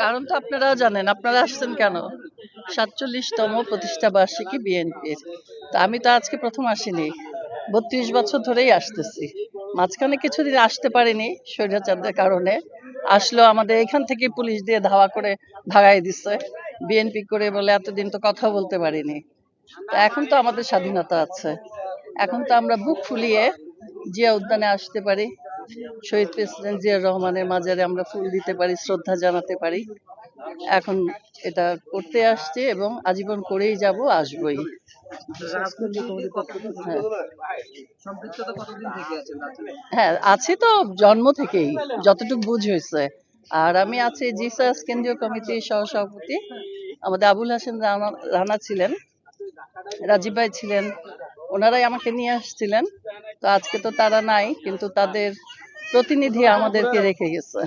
কারণ তো আপনারা জানেন, আপনারা আসছেন কেন? ৪৭তম প্রতিষ্ঠা বার্ষিকী বিএনপির। তা আমি তো আজকে প্রথম আসিনি, ৩২ বছর ধরেই আসতেছি। মাঝখানে কিছুদিন আসতে পারিনি স্বৈরাচারদের কারণে। আসলেও আমাদের এখান থেকে পুলিশ দিয়ে ধাওয়া করে ভাগাই দিচ্ছে। বিএনপি করে বলে এতদিন তো কথা বলতে পারিনি। তো এখন তো আমাদের স্বাধীনতা আছে, এখন তো আমরা বুক ফুলিয়ে জিয়া উদ্যানে আসতে পারি, শহীদ প্রেসিডেন্ট জিয়াউর রহমানের মাজারে আমরা ফুল দিতে পারি, শ্রদ্ধা জানাতে পারি। এখন এটা করতে আসছি এবং আজীবন করেই যাব, আসবই। হ্যাঁ, হ্যাঁ আছি তো জন্ম থেকেই, যতটুকু বুঝ হয়েছে। আর আমি আছি জিসাস কেন্দ্রীয় কমিটির সহসভাপতি। আমাদের আবুল হাসেম রানা রানা ছিলেন, রাজীব ভাই ছিলেন, ওনারাই আমাকে নিয়ে আসছিলেন। তো আজকে তো তারা নাই, কিন্তু তাদের প্রতিনিধি আমাদেরকে রেখে গেছে।